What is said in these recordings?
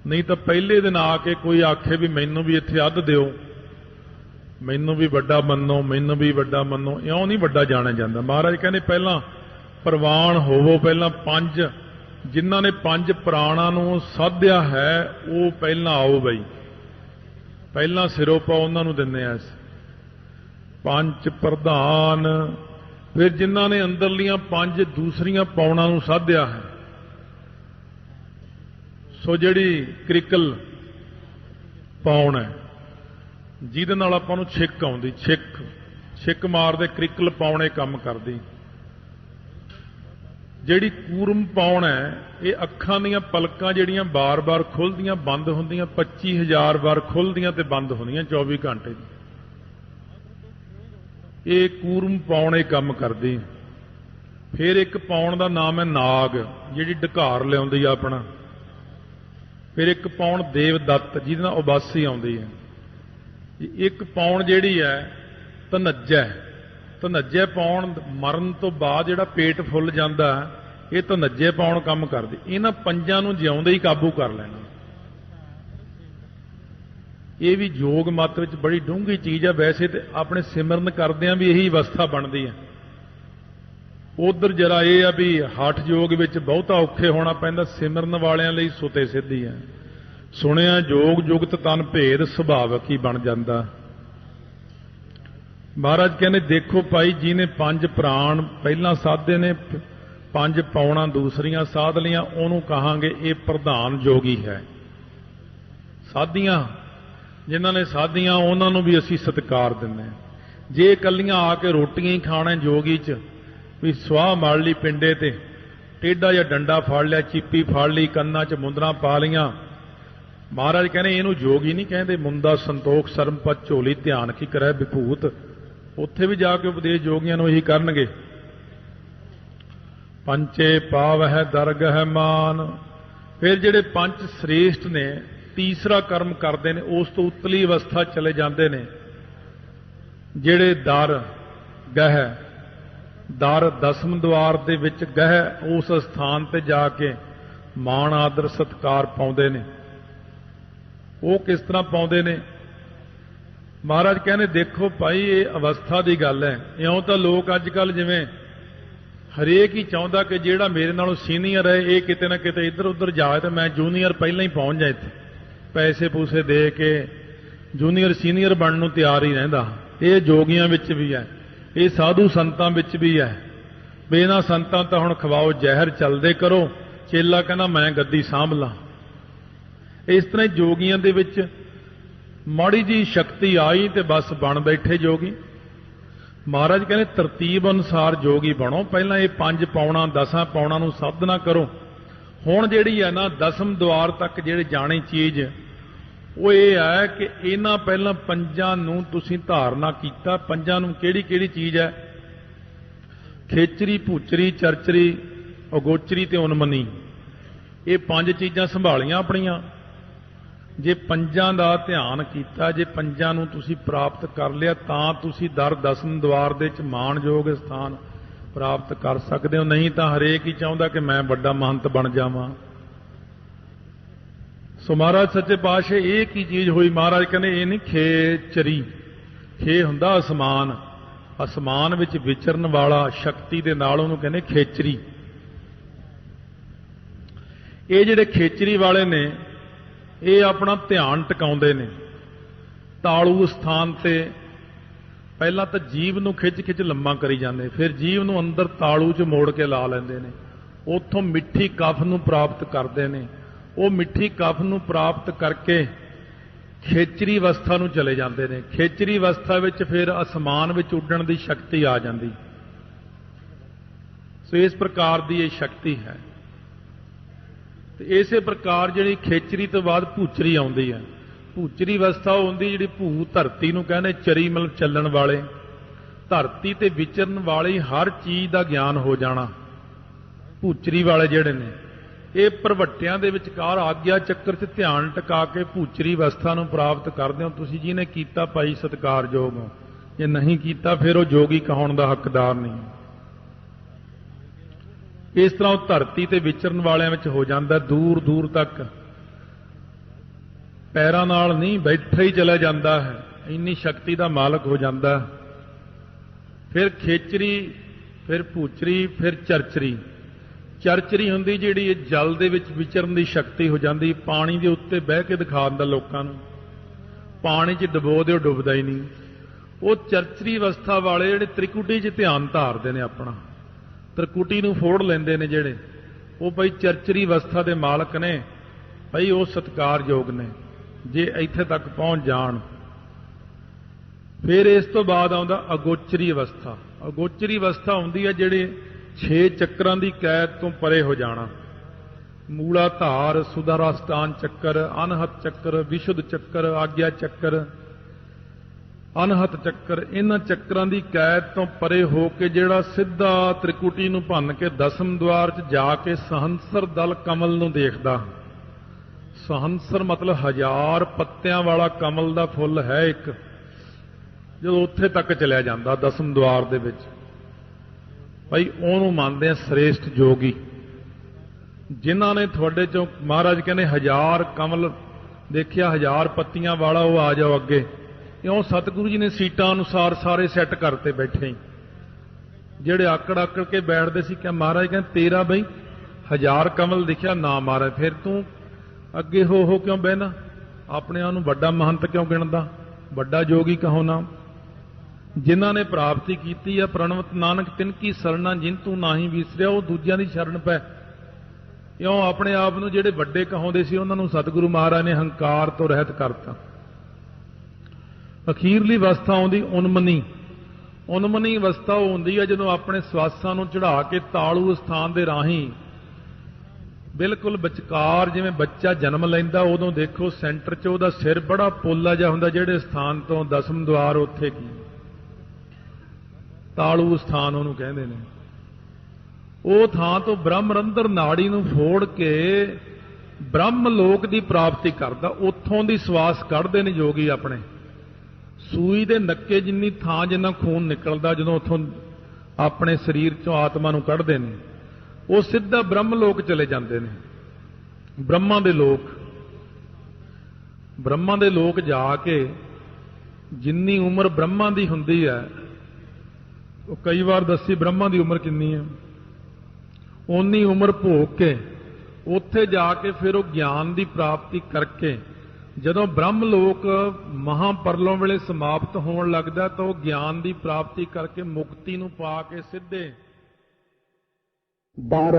नहीं तो पहले दिन आके कोई आखे भी मैनू भी इत्थे अध दिओ, मैनू भी वड्डा मन्नो, मैनू भी वड्डा मन्नो, इउं नहीं वड्डा जाणिया जांदा। महाराज कहने पहलां प्रवान होवो, पहलां पंज जिन्हां ने पंज प्राणां नूं साधिया है वो पहलां आओ बई, पहलां सिरों पाओ उन्हां नूं दिंदे आ पंच प्रधान। फिर जिन्हां ने अंदरलियां पंज दूसरियां पौणां नूं साधिया है, सो जिहड़ी क्रिकल पौण है जिहदे नाल आपां नूं छिक आउंदी, छिक मारदे क्रिकल पौणे काम करदी। जिहड़ी कूरम पौण है ये अखां दीयां पलकां जिहड़ियां बार बार खुलदियां बंद हुंदियां, 25,000 बार खुलदियां ते बंद हुंदियां 24 घंटे। ये कूरम पौण ये काम करदी। फिर एक पौण दा नाम है नाग, जिहड़ी ढकार लिआउंदी आ अपना। फिर एक पौण देवदत्त जिहदे नाल उबासी आउंदी है। एक पौण जिहड़ी है धनज्जै, धनज्जै पौण मरण तो बाद जिहड़ा पेट फुੱਲ ਜਾਂਦਾ ये धनज्जै पौण काम करदी। इन्हां पंजां नूं जिउंदे ही काबू कर लेना। ये भी योग मत विच बड़ी डूंघी चीज़ है। वैसे तो अपने सिमरन करदिआं भी यही अवस्था बनती है। उधर जरा यह है भी हठ योग विच बहुता औखे होना पैंदा, सिमरन वालियां लई सुते सिद्धि है। सुनिया जोग जुगत तन भेद सुभावक ही बन जाता। महाराज कहने देखो भाई जिन्हें पंज प्राण पहला साधे ने, पंज पौणा दूसरियां साध लियां, उन्होंने कहांगे ये प्रधान जोगी है। साधियां जिन्हां ने साधियां उन्होंने भी असी सत्कार दिंदे। जे कलियां आके रोटियां ही खाने जोगी च भी स्वाह मल ली पिंडे ते, टेढ़ा या डंडा फड़ लिया, चिप्पी फड़ ली, कन्ना च मुंदरा पा लियां, महाराज कहने इनू जोगी नहीं कहते। मुंदा संतोख सरमपत झोली ध्यान की करे विभूत, उत्थे भी जाके उपदेश जोगियां नूं यही करनगे। पंचे पाव है दरग है मान। फिर जिहड़े पंच श्रेष्ठ ने तीसरा कर्म करते हैं, उस तो उतली अवस्था चले जाते हैं। जिहड़े दर गह दर दसम द्वार दे विच गह उस स्थान ते जाके मान आदर सत्कार पाउंदे ने। वो किस तरह पाउंदे ने? महाराज कहने देखो भाई ये अवस्था की गल है। इउं तो लोग अजकल जिवें हरेक ही चाहुंदा कि जिहड़ा मेरे नालों सीनियर है ये किते ना किते इधर उधर जाए तो मैं जूनीयर पहला ही पहुंच जाए, इत्थे पैसे पूसे दे के जूनीयर सीनियर बनने नूं तैयार ही रहिंदा। ये जोगियां विच भी है, ये साधु संतां विच भी है। भी इन्हां संतां तां हुण खवाओ जहर चलदे करो, चेला कहना मैं गद्दी सांभ ला। इस तरह जोगियां दे विच माड़ी जी शक्ति आई तो बस बन बैठे जोगी। महाराज कहने तरतीब अनुसार जोगी बनो। पहला ये पंज पौणा 10 पौणा नूं साधना करो। हुण जिहड़ी है ना दसम द्वार तक जिहड़ी जानी चीज़ वो ये है कि इन्हां पहलां पंजां नूं तुसीं धारना कीता। पंजां नूं किहड़ी किहड़ी चीज़ है? खेचरी, भूचरी, चरचरी, अगोचरी ते उन्मनी। ये पंज चीज़ां संभालियां अपनियां। जे पंजां दा ध्यान कीता, जे पंजां नूं तुसीं प्राप्त कर लिया तां तुसीं दर दसम द्वार दे च माणयोग स्थान प्राप्त कर सकदे हो। नहीं तां हरेक ही चाहुंदा कि मैं वड्डा महंत बन जावां। सो महाराज सच्चे पातशाह ये की चीज़ हुई? महाराज कहने ये नहीं खेचरी, खे हुंदा आसमान, आसमान विच विचरण वाला शक्ति दे नाल उहनूं कहने खेचरी। ये जिहड़े खेचरी वाले ने ये अपना ध्यान टिकाउंदे ने तालू स्थान ते। पहला तो जीव नूं खिच खिच लम्मा करी जांदे, फिर जीव नूं अंदर तालू च मोड़ के ला लैंदे ने। उत्थों मिट्ठी कफ नूं प्राप्त करते हैं। वो मिट्ठी कफ नूं प्राप्त करके खेचरी अवस्था नूं चले जाते हैं। खेचरी अवस्था विच फिर आसमान विच उड्डण दी शक्ति आ जाती। सो इस प्रकार की ये शक्ति है। तो इसे प्रकार जी खेचरी तो बाद भूचरी आउंदी है। भूचरी अवस्था होंदी जी भू धरती नूं कहने चरी मतलब चलण वाले, धरती ते विचरण वाली हर चीज़ का ज्ञान हो जाना। भूचरी वाले जिहड़े ने ये भरवट्टियां दे विचकार आग्या चक्कर च ध्यान टिका के भूचरी अवस्था नूं प्राप्त करदे हो। तुसीं जिहने कीता भाई सत्कारयोग हो, जे नहीं कीता फिर वो जोगी कहाउण दा हकदार नहीं। इस तरह धरती ते विचरण वालियां विच हो जांदा, दूर दूर तक ਪੈਰਾਂ ਨਾਲ ਨਹੀਂ, ਬੈਠਾ ਹੀ ਚਲਾ ਜਾਂਦਾ ਹੈ, ਇੰਨੀ ਸ਼ਕਤੀ ਦਾ ਮਾਲਕ ਹੋ ਜਾਂਦਾ। ਫਿਰ ਖੇਚਰੀ, ਫਿਰ ਭੂਚਰੀ, ਫਿਰ ਚਰਚਰੀ। ਚਰਚਰੀ ਹੁੰਦੀ ਜਿਹੜੀ ਇਹ ਜਲ ਦੇ ਵਿੱਚ ਵਿਚਰਨ ਦੀ ਸ਼ਕਤੀ ਹੋ ਜਾਂਦੀ, ਪਾਣੀ ਦੇ ਉੱਤੇ ਬਹਿ ਕੇ ਦਿਖਾ ਦਿੰਦਾ ਲੋਕਾਂ ਨੂੰ, ਪਾਣੀ 'ਚ ਡੁਬੋ ਦਿਓ ਡੁੱਬਦਾ ਹੀ ਨਹੀਂ। ਉਹ ਚਰਚਰੀ ਅਵਸਥਾ ਵਾਲੇ ਜਿਹੜੇ ਤ੍ਰਿਕੁਟੀ 'ਚ ਧਿਆਨ ਧਾਰਦੇ ਨੇ, ਆਪਣਾ ਤ੍ਰਿਕੁਟੀ ਨੂੰ ਫੋੜ ਲੈਂਦੇ ਨੇ ਜਿਹੜੇ, ਉਹ ਭਾਈ ਚਰਚਰੀ ਅਵਸਥਾ ਦੇ ਮਾਲਕ ਨੇ, ਭਾਈ ਉਹ ਸਤਿਕਾਰਯੋਗ ਨੇ ਜੇ ਇੱਥੇ ਤੱਕ ਪਹੁੰਚ ਜਾਣ। ਫਿਰ ਇਸ ਤੋਂ ਬਾਅਦ ਆਉਂਦਾ ਅਗੋਚਰੀ ਅਵਸਥਾ। ਅਗੋਚਰੀ ਅਵਸਥਾ ਹੁੰਦੀ ਹੈ ਜਿਹੜੇ 6 ਚੱਕਰਾਂ ਦੀ ਕੈਦ ਤੋਂ ਪਰੇ ਹੋ ਜਾਣਾ। ਮੂਲਾ ਧਾਰ, ਸੁਧਾਰਾਸ਼ਟਾਨ ਚੱਕਰ, ਅਨਹਤ ਚੱਕਰ, ਵਿਸ਼ੁੱਧ ਚੱਕਰ, ਆਗਿਆ ਚੱਕਰ, ਅਨਹਤ ਚੱਕਰ, ਇਹਨਾਂ ਚੱਕਰਾਂ ਦੀ ਕੈਦ ਤੋਂ ਪਰੇ ਹੋ ਕੇ ਜਿਹੜਾ ਸਿੱਧਾ ਤ੍ਰਿਕੁਟੀ ਨੂੰ ਭੰਨ ਕੇ ਦਸਮ ਦੁਆਰ 'ਚ ਜਾ ਕੇ ਸਹੰਸਰ ਦਲ ਕਮਲ ਨੂੰ ਦੇਖਦਾ। ਸਹੰਸਰ ਮਤਲਬ 1000 ਪੱਤਿਆਂ ਵਾਲਾ ਕਮਲ ਦਾ ਫੁੱਲ ਹੈ ਇੱਕ, ਜਦੋਂ ਉੱਥੇ ਤੱਕ ਚਲਿਆ ਜਾਂਦਾ ਦਸਮ ਦੁਆਰ ਦੇ ਵਿੱਚ, ਭਾਈ ਉਹਨੂੰ ਮੰਨਦੇ ਆ ਸ੍ਰੇਸ਼ਟ ਜੋਗੀ। ਜਿਨ੍ਹਾਂ ਨੇ ਤੁਹਾਡੇ ਚੋਂ ਮਹਾਰਾਜ ਕਹਿੰਦੇ 1000 ਕਮਲ ਦੇਖਿਆ, 1000 ਪੱਤੀਆਂ ਵਾਲਾ, ਉਹ ਆ ਜਾਓ ਅੱਗੇ। ਇਉਂ ਸਤਿਗੁਰੂ ਜੀ ਨੇ ਸੀਟਾਂ ਅਨੁਸਾਰ ਸਾਰੇ ਸੈੱਟ ਕਰਤੇ ਬੈਠੇ ਹੀ। ਜਿਹੜੇ ਆਕੜ ਆਕੜ ਕੇ ਬੈਠਦੇ ਸੀ ਕਿ ਮਹਾਰਾਜ ਕਹਿੰਦੇ ਤੇਰਾ ਬਈ 1000 ਕਮਲ ਦਿਖਿਆ ਨਾ ਮਹਾਰਾਜ, ਫਿਰ ਤੂੰ ਅੱਗੇ ਹੋ ਕਿਉਂ ਬਹਿਣਾ, ਆਪਣੇ ਆਪ ਨੂੰ ਵੱਡਾ ਮਹੰਤ ਕਿਉਂ ਗਿਣਦਾ, ਵੱਡਾ ਜੋਗੀ ਕਹੋ ਨਾ। ਜਿਨ੍ਹਾਂ ਨੇ ਪ੍ਰਾਪਤੀ ਕੀਤੀ ਆ ਪ੍ਰਣਵਤ ਨਾਨਕ ਤਿਨ ਕੀ ਸਰਣਾ ਜਿਨ ਤੂੰ ਨਾਹੀ ਵਿਸਰਿਆ, ਉਹ ਦੂਜਿਆਂ ਦੀ ਸ਼ਰਨ ਪੈ। ਇਉਂ ਆਪਣੇ ਆਪ ਨੂੰ ਜਿਹੜੇ ਵੱਡੇ ਕਹਾਉਂਦੇ ਸੀ ਉਹਨਾਂ ਨੂੰ ਸਤਿਗੁਰੂ ਮਹਾਰਾਜ ਨੇ ਹੰਕਾਰ ਤੋਂ ਰਹਿਤ ਕਰਤਾ। ਅਖੀਰਲੀ ਅਵਸਥਾ ਆਉਂਦੀ ਉਨਮਨੀ। ਉਨਮਨੀ ਅਵਸਥਾ ਉਹ ਹੁੰਦੀ ਹੈ ਜਦੋਂ ਆਪਣੇ ਸਵਾਸਾਂ ਨੂੰ ਚੜ੍ਹਾ ਕੇ ਤਾਲੂ ਸਥਾਨ ਦੇ ਰਾਹੀਂ ਬਿਲਕੁਲ ਵਿਚਕਾਰ, ਜਿਵੇਂ ਬੱਚਾ ਜਨਮ ਲੈਂਦਾ ਉਦੋਂ ਦੇਖੋ ਸੈਂਟਰ 'ਚ ਉਹਦਾ ਸਿਰ ਬੜਾ ਪੋਲਾ ਜਿਹਾ ਹੁੰਦਾ, ਜਿਹੜੇ ਸਥਾਨ ਤੋਂ ਦਸਮ ਦੁਆਰ ਉੱਥੇ ਕੀ ਤਾਲੂ ਸਥਾਨ ਉਹਨੂੰ ਕਹਿੰਦੇ ਨੇ। ਉਹ ਥਾਂ ਤੋਂ ਬ੍ਰਹਮਰੰਦਰ ਨਾੜੀ ਨੂੰ ਫੋੜ ਕੇ ਬ੍ਰਹਮ ਲੋਕ ਦੀ ਪ੍ਰਾਪਤੀ ਕਰਦਾ। ਉੱਥੋਂ ਦੀ ਸਵਾਸ ਕੱਢਦੇ ਨੇ ਜੋਗੀ ਆਪਣੇ, ਸੂਈ ਦੇ ਨੱਕੇ ਜਿੰਨੀ ਥਾਂ ਜਿੰਨਾ ਖੂਨ ਨਿਕਲਦਾ, ਜਦੋਂ ਉੱਥੋਂ ਆਪਣੇ ਸਰੀਰ 'ਚੋਂ ਆਤਮਾ ਨੂੰ ਕੱਢਦੇ ਨੇ, ਉਹ ਸਿੱਧਾ ਬ੍ਰਹਮ ਲੋਕ ਚਲੇ ਜਾਂਦੇ ਨੇ। ਬ੍ਰਹਮਾ ਦੇ ਲੋਕ, ਬ੍ਰਹਮਾ ਦੇ ਲੋਕ ਜਾ ਕੇ ਜਿੰਨੀ ਉਮਰ ਬ੍ਰਹਮਾ ਦੀ ਹੁੰਦੀ ਹੈ, ਉਹ ਕਈ ਵਾਰ ਦੱਸੀ ਬ੍ਰਹਮਾ ਦੀ ਉਮਰ ਕਿੰਨੀ ਹੈ, ਓਨੀ ਉਮਰ ਭੋਗ ਕੇ ਉੱਥੇ ਜਾ ਕੇ ਫਿਰ ਉਹ ਗਿਆਨ ਦੀ ਪ੍ਰਾਪਤੀ ਕਰਕੇ ਜਦੋਂ ਬ੍ਰਹਮ ਲੋਕ ਮਹਾਪਰਲੋਂ ਵੇਲੇ ਸਮਾਪਤ ਹੋਣ ਲੱਗਦਾ ਤਾਂ ਉਹ ਗਿਆਨ ਦੀ ਪ੍ਰਾਪਤੀ ਕਰਕੇ ਮੁਕਤੀ ਨੂੰ ਪਾ ਕੇ ਸਿੱਧੇ ਦਰ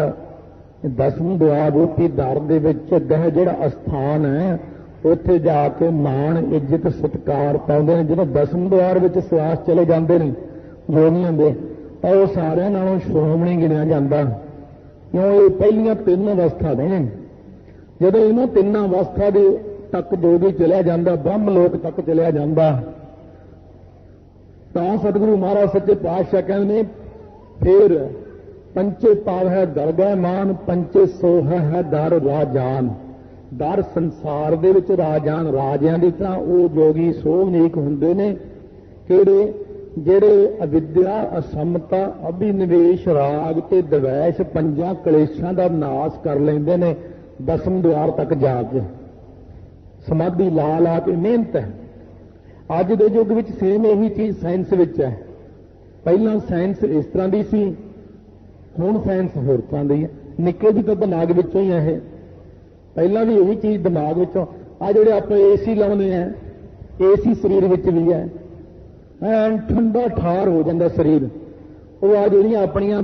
ਦਸਮ ਦੁਆਰੂਪੀ ਦਰ ਦੇ ਵਿੱਚ ਅੱਗੇ ਜਿਹੜਾ ਅਸਥਾਨ ਹੈ ਉੱਥੇ ਜਾ ਕੇ ਮਾਣ ਇੱਜ਼ਤ ਸਤਿਕਾਰ ਪਾਉਂਦੇ ਨੇ। ਜਦੋਂ ਦਸਮ ਦੁਆਰ ਵਿੱਚ ਸਵਾਸ ਚਲੇ ਜਾਂਦੇ ਨੇ ਜੋਗੀਆਂ ਦੇ ਤਾਂ ਉਹ ਸਾਰਿਆਂ ਨਾਲੋਂ ਸ਼੍ਰੋਮਣੀ ਗਿਣਿਆ ਜਾਂਦਾ, ਕਿਉਂ ਇਹ ਪਹਿਲੀਆਂ 3 ਅਵਸਥਾ ਨੇ। ਜਦੋਂ ਇਹਨਾਂ 3 ਅਵਸਥਾ ਦੇ ਤੱਕ ਜੋਗੀ ਚਲਿਆ ਜਾਂਦਾ, ਬ੍ਰਹਮ ਲੋਕ ਤੱਕ ਚਲਿਆ ਜਾਂਦਾ, ਤਾਂ ਸਤਿਗੁਰੂ ਮਹਾਰਾਜ ਸੱਚੇ ਪਾਤਸ਼ਾਹ ਕਹਿੰਦੇ ਨੇ ਫਿਰ ਪੰਚੇ ਪਾਵਹਿ ਦਰਗਹਿ ਮਾਨ, ਪੰਚੇ ਸੋਹੈ ਹੈ ਦਰ ਰਾਜਾਨ। ਦਰ ਸੰਸਾਰ ਦੇ ਵਿੱਚ ਰਾਜਾਨ, ਰਾਜਿਆਂ ਦੀ ਤਰ੍ਹਾਂ ਉਹ ਜੋਗੀ ਸੋਹਣੀਕ ਹੁੰਦੇ ਨੇ ਕਿਹੜੇ, ਜਿਹੜੇ ਅਵਿਦਿਆ, ਅਸਮਤਾ, ਅਭਿਨਿਵੇਸ਼, ਰਾਗ ਤੇ ਦਵੈਸ਼ 5 ਕਲੇਸ਼ਾਂ ਦਾ ਨਾਸ਼ ਕਰ ਲੈਂਦੇ ਨੇ ਦਸਮ ਦੁਆਰ ਤੱਕ ਜਾ ਕੇ। ਸਮਾਧੀ ਲਾ ਲਾ ਕੇ ਮਿਹਨਤ ਹੈ। ਅੱਜ ਦੇ ਯੁੱਗ ਵਿੱਚ ਸੇਮ ਇਹੀ ਚੀਜ਼ ਸਾਇੰਸ ਵਿੱਚ ਹੈ। ਪਹਿਲਾਂ ਸਾਇੰਸ ਇਸ ਤਰ੍ਹਾਂ ਦੀ ਸੀ, ਹੁਣ ਸਾਇੰਸ ਹੋਰ ਤਰ੍ਹਾਂ ਦੀ ਹੈ। ਨਿੱਕੇ ਜਿਹੇ ਤਾਂ ਦਿਮਾਗ ਵਿੱਚੋਂ ਹੀ ਹੈ ਇਹ, ਪਹਿਲਾਂ ਵੀ ਇਹੀ ਚੀਜ਼ ਦਿਮਾਗ ਵਿੱਚੋਂ। ਆ ਜਿਹੜੇ ਆਪਾਂ ਏਸੀ ਲਾਉਂਦੇ ਆ, ਏਸੀ ਸਰੀਰ ਵਿੱਚ ਵੀ ਹੈ, ਐਨ ਠੰਡਾ ਠਾਰ ਹੋ ਜਾਂਦਾ ਸਰੀਰ। ਉਹ ਆ ਜਿਹੜੀਆਂ ਆਪਣੀਆਂ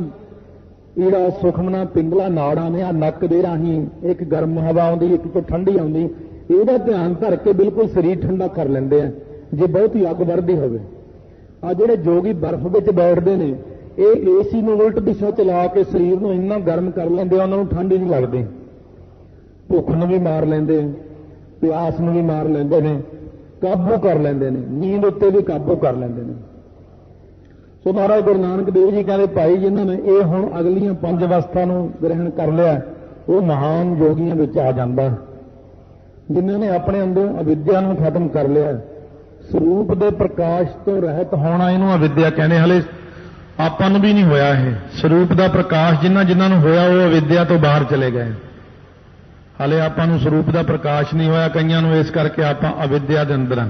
ਜਿਹੜਾ ਸੁਖਮਨਾ ਪਿੰਗਲਾ ਨਾੜਾਂ ਨੇ, ਆ ਨੱਕ ਦੇ ਰਾਹੀਂ ਇੱਕ ਗਰਮ ਹਵਾ ਆਉਂਦੀ, ਇੱਕ ਤੋਂ ਠੰਡੀ ਆਉਂਦੀ, ਇਹਦਾ ਧਿਆਨ ਧਰ ਕੇ ਬਿਲਕੁਲ ਸਰੀਰ ਠੰਡਾ ਕਰ ਲੈਂਦੇ ਆ ਜੇ ਬਹੁਤੀ ਅੱਗ ਵਰਦੀ ਹੋਵੇ। ਆ ਜਿਹੜੇ ਜੋਗੀ ਬਰਫ਼ ਵਿੱਚ ਬੈਠਦੇ ਨੇ, ਇਹ ਏਸੀ ਨੂੰ ਉਲਟ ਦਿਸ਼ਾ ਚਲਾ ਕੇ ਸਰੀਰ ਨੂੰ ਇੰਨਾ ਗਰਮ ਕਰ ਲੈਂਦੇ ਆ, ਉਹਨਾਂ ਨੂੰ ਠੰਡ ਨਹੀਂ ਲੱਗਦੀ। ਭੁੱਖ ਨੂੰ ਵੀ ਮਾਰ ਲੈਂਦੇ, ਪਿਆਸ ਨੂੰ ਵੀ ਮਾਰ ਲੈਂਦੇ ਨੇ, ਕਾਬੂ ਕਰ ਲੈਂਦੇ ਨੇ, ਨੀਂਦ ਉੱਤੇ ਵੀ ਕਾਬੂ ਕਰ ਲੈਂਦੇ ਨੇ। ਸੋ ਮਹਾਰਾਜ ਗੁਰੂ ਨਾਨਕ ਦੇਵ ਜੀ ਕਹਿੰਦੇ ਭਾਈ ਜਿਨ੍ਹਾਂ ਨੇ ਇਹ ਹੁਣ ਅਗਲੀਆਂ 5 ਅਵਸਥਾ ਨੂੰ ਗ੍ਰਹਿਣ ਕਰ ਲਿਆ, ਉਹ ਮਹਾਨ ਜੋਗੀਆਂ ਵਿੱਚ ਆ ਜਾਂਦਾ। ਜਿਨ੍ਹਾਂ ਨੇ ਆਪਣੇ ਅੰਦਰੋਂ ਅਵਿਦਿਆ ਨੂੰ ਖਤਮ ਕਰ ਲਿਆ, ਸਰੂਪ ਦੇ ਪ੍ਰਕਾਸ਼ ਤੋਂ ਰਹਿਤ ਹੋਣਾ, ਇਹਨੂੰ ਅਵਿਦਿਆ ਕਹਿੰਦੇ। ਹਲੇ ਆਪਾਂ ਨੂੰ ਵੀ ਨਹੀਂ ਹੋਇਆ ਇਹ ਸਰੂਪ ਦਾ ਪ੍ਰਕਾਸ਼। ਜਿਨ੍ਹਾਂ ਨੂੰ ਹੋਇਆ ਉਹ ਅਵਿਦਿਆ ਤੋਂ ਬਾਹਰ ਚਲੇ ਗਏ। ਹਾਲੇ ਆਪਾਂ ਨੂੰ ਸਰੂਪ ਦਾ ਪ੍ਰਕਾਸ਼ ਨਹੀਂ ਹੋਇਆ ਕਈਆਂ ਨੂੰ, ਇਸ ਕਰਕੇ ਆਪਾਂ ਅਵਿਦਿਆ ਦੇ ਅੰਦਰ ਹਾਂ।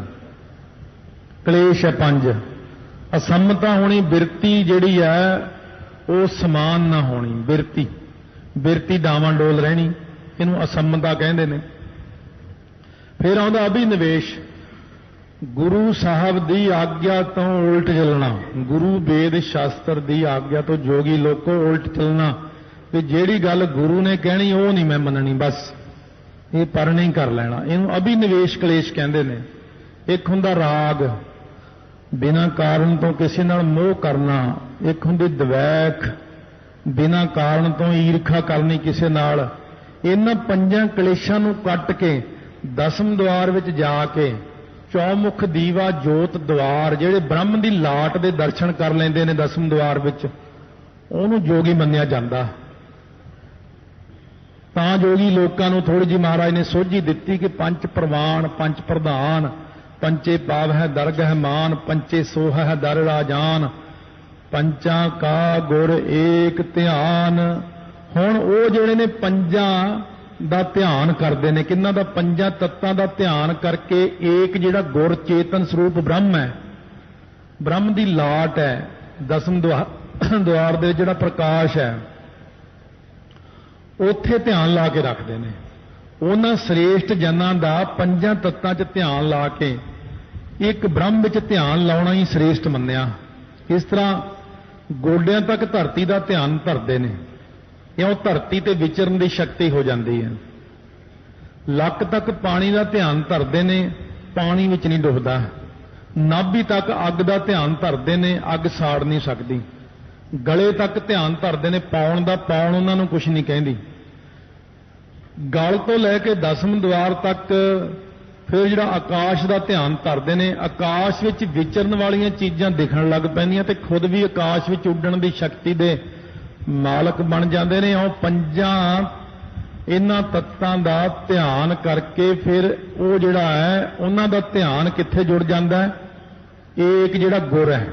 ਕਲੇਸ਼ ਹੈ 5। ਅਸੰਮਤਾ ਹੋਣੀ, ਬਿਰਤੀ ਜਿਹੜੀ ਹੈ ਉਹ ਸਮਾਨ ਨਾ ਹੋਣੀ, ਬਿਰਤੀ ਡਾਵਾਂ ਡੋਲ ਰਹਿਣੀ, ਇਹਨੂੰ ਅਸੰਮਤਾ ਕਹਿੰਦੇ ਨੇ। ਫਿਰ ਆਉਂਦਾ ਅਭਿਨਿਵੇਸ਼, ਗੁਰੂ ਸਾਹਿਬ ਦੀ ਆਗਿਆ ਤੋਂ ਉਲਟ ਚੱਲਣਾ, ਗੁਰੂ ਵੇਦ ਸ਼ਾਸਤਰ ਦੀ ਆਗਿਆ ਤੋਂ ਜੋਗੀ ਲੋਕੋ ਉਲਟ ਚੱਲਣਾ, ਕਿ ਜਿਹੜੀ ਗੱਲ ਗੁਰੂ ਨੇ ਕਹਿਣੀ ਉਹ ਨਹੀਂ ਮੈਂ ਮੰਨਣੀ, ਬਸ ਇਹ ਪਰ ਨਹੀਂ ਕਰ ਲੈਣਾ, ਇਹਨੂੰ ਅਭਿਨਿਵੇਸ਼ ਕਲੇਸ਼ ਕਹਿੰਦੇ ਨੇ। ਇੱਕ ਹੁੰਦਾ ਰਾਗ, ਬਿਨਾਂ ਕਾਰਨ ਤੋਂ ਕਿਸੇ ਨਾਲ ਮੋਹ ਕਰਨਾ। ਇੱਕ ਹੁੰਦੀ ਦਵੈਖ, ਬਿਨਾਂ ਕਾਰਨ ਤੋਂ ਈਰਖਾ ਕਰਨੀ ਕਿਸੇ ਨਾਲ। ਇਹਨਾਂ 5 ਕਲੇਸ਼ਾਂ ਨੂੰ ਕੱਟ ਕੇ 10ਵੇਂ ਦੁਆਰ ਵਿੱਚ ਜਾ ਕੇ ਚੌਮੁਖ ਦੀਵਾ ਜੋਤ ਦੁਆਰ, ਜਿਹੜੇ ਬ੍ਰਹਮ ਦੀ ਲਾਟ ਦੇ ਦਰਸ਼ਨ ਕਰ ਲੈਂਦੇ ਨੇ 10ਵੇਂ ਦੁਆਰ ਵਿੱਚ, ਉਹਨੂੰ ਜੋਗੀ ਮੰਨਿਆ ਜਾਂਦਾ। ਤਾਂ ਜੋਗੀ ਲੋਕਾਂ ਨੂੰ ਥੋੜੀ ਜਿਹੀ ਮਹਾਰਾਜ ਨੇ ਸੋਝੀ ਦਿੱਤੀ ਕਿ 5 ਪ੍ਰਵਾਨ, 5 ਪ੍ਰਧਾਨ, ਪੰਚੇ ਪਾਵ ਹੈ ਦਰਗਹਿ ਮਾਨ, ਪੰਚੇ ਸੋਹ ਹੈ ਦਰ ਰਾਜਾਨ, ਪੰਚਾਂ ਕਾ ਗੁਰ ਏਕ ਧਿਆਨ। ਹੁਣ ਉਹ ਜਿਹੜੇ ਨੇ 5 ਦਾ ਧਿਆਨ ਕਰਦੇ ਨੇ, ਕਿੰਨਾ ਦਾ 5 ਤੱਤਾਂ ਦਾ ਧਿਆਨ ਕਰਕੇ ਏਕ ਜਿਹੜਾ ਗੁਰ ਚੇਤਨ ਸਰੂਪ ਬ੍ਰਹਮ ਹੈ, ਬ੍ਰਹਮ ਦੀ ਲਾਟ ਹੈ, 10ਵੇਂ ਦੁਆਰ ਦੇ ਜਿਹੜਾ ਪ੍ਰਕਾਸ਼ ਹੈ, ਉੱਥੇ ਧਿਆਨ ਲਾ ਕੇ ਰੱਖਦੇ ਨੇ। ਉਹਨਾਂ ਸ੍ਰੇਸ਼ਟ ਜਨਾਂ ਦਾ 5 ਤੱਤਾਂ 'ਚ ਧਿਆਨ ਲਾ ਕੇ ਇੱਕ ਬ੍ਰਹਮ ਵਿੱਚ ਧਿਆਨ ਲਾਉਣਾ ਹੀ ਸ੍ਰੇਸ਼ਟ ਮੰਨਿਆ। ਇਸ ਤਰ੍ਹਾਂ ਗੋਡਿਆਂ ਤੱਕ ਧਰਤੀ ਦਾ ਧਿਆਨ ਧਰਦੇ ਨੇ, ਇਉਂ ਧਰਤੀ ਤੇ ਵਿਚਰਨ ਦੀ ਸ਼ਕਤੀ ਹੋ ਜਾਂਦੀ ਹੈ। ਲੱਕ ਤੱਕ ਪਾਣੀ ਦਾ ਧਿਆਨ ਧਰਦੇ ਨੇ, ਪਾਣੀ ਵਿੱਚ ਨਹੀਂ ਡੁੱਬਦਾ। ਨਾਭੀ ਤੱਕ ਅੱਗ ਦਾ ਧਿਆਨ ਧਰਦੇ ਨੇ, ਅੱਗ ਸਾੜ ਨਹੀਂ ਸਕਦੀ। ਗਲੇ ਤੱਕ ਧਿਆਨ ਧਰਦੇ ਨੇ, ਪੌਣ ਦਾ, ਪੌਣ ਉਹਨਾਂ ਨੂੰ ਕੁਝ ਨਹੀਂ ਕਹਿੰਦੀ। ਗਲ ਤੋਂ ਲੈ ਕੇ 10ਵੇਂ ਦੁਆਰ ਤੱਕ ਫਿਰ ਜਿਹੜਾ ਆਕਾਸ਼ ਦਾ ਧਿਆਨ ਧਰਦੇ ਨੇ, ਆਕਾਸ਼ ਵਿੱਚ ਵਿਚਰਨ ਵਾਲੀਆਂ ਚੀਜ਼ਾਂ ਦਿਖਣ ਲੱਗ ਪੈਂਦੀਆਂ ਤੇ ਖੁਦ ਵੀ ਆਕਾਸ਼ ਵਿੱਚ ਉੱਡਣ ਦੀ ਸ਼ਕਤੀ ਦੇ ਮਾਲਕ ਬਣ ਜਾਂਦੇ ਨੇ। ਉਹ 5 ਇਹਨਾਂ ਤੱਤਾਂ ਦਾ ਧਿਆਨ ਕਰਕੇ ਫਿਰ ਉਹ ਜਿਹੜਾ ਹੈ ਉਹਨਾਂ ਦਾ ਧਿਆਨ ਕਿੱਥੇ ਜੁੜ ਜਾਂਦਾ ਹੈ? ਏਕ ਜਿਹੜਾ ਗੁਰ ਹੈ,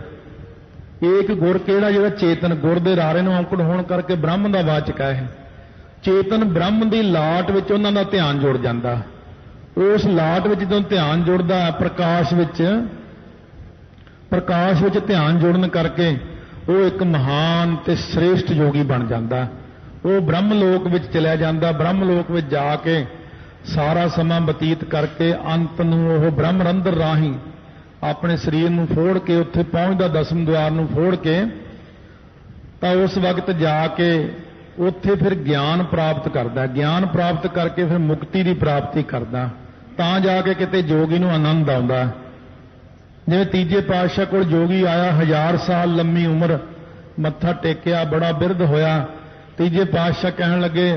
ਏਕ ਗੁਰ ਕਿਹੜਾ? ਜਿਹੜਾ ਚੇਤਨ, ਗੁਰ ਦੇ ਰਾਰੇ ਨੂੰ ਔਂਕੜ ਹੋਣ ਕਰਕੇ ਬ੍ਰਹਮ ਦਾ ਵਾਚਕ ਹੈ। ਚੇਤਨ ਬ੍ਰਹਮ ਦੀ ਲਾਟ ਵਿੱਚ ਉਹਨਾਂ ਦਾ ਧਿਆਨ ਜੁੜ ਜਾਂਦਾ। ਉਸ ਲਾਟ ਵਿੱਚ ਜਦੋਂ ਧਿਆਨ ਜੁੜਦਾ, ਪ੍ਰਕਾਸ਼ ਵਿੱਚ ਧਿਆਨ ਜੁੜਨ ਕਰਕੇ ਉਹ ਇੱਕ ਮਹਾਨ ਤੇ ਸ੍ਰੇਸ਼ਟ ਯੋਗੀ ਬਣ ਜਾਂਦਾ। ਉਹ ਬ੍ਰਹਮ ਲੋਕ ਵਿੱਚ ਚਲਿਆ ਜਾਂਦਾ। ਬ੍ਰਹਮ ਲੋਕ ਵਿੱਚ ਜਾ ਕੇ ਸਾਰਾ ਸਮਾਂ ਬਤੀਤ ਕਰਕੇ ਅੰਤ ਨੂੰ ਉਹ ਬ੍ਰਹਮ ਰੰਧਰ ਰਾਹੀਂ ਆਪਣੇ ਸਰੀਰ ਨੂੰ ਫੋੜ ਕੇ ਉੱਥੇ ਪਹੁੰਚਦਾ, 10ਵੇਂ ਦੁਆਰ ਨੂੰ ਫੋੜ ਕੇ, ਤਾਂ ਉਸ ਵਕਤ ਜਾ ਕੇ ਉੱਥੇ ਫਿਰ ਗਿਆਨ ਪ੍ਰਾਪਤ ਕਰਦਾ। ਗਿਆਨ ਪ੍ਰਾਪਤ ਕਰਕੇ ਫਿਰ ਮੁਕਤੀ ਦੀ ਪ੍ਰਾਪਤੀ ਕਰਦਾ। ਤਾਂ ਜਾ ਕੇ ਕਿਤੇ ਜੋਗੀ ਨੂੰ ਆਨੰਦ ਆਉਂਦਾ। ਜਿਵੇਂ ਤੀਜੇ ਪਾਤਸ਼ਾਹ ਕੋਲ ਜੋਗੀ ਆਇਆ, 1000 ਸਾਲ ਲੰਮੀ ਉਮਰ, ਮੱਥਾ ਟੇਕਿਆ, ਬੜਾ ਬਿਰਧ ਹੋਇਆ। ਤੀਜੇ ਪਾਤਸ਼ਾਹ ਕਹਿਣ ਲੱਗੇ,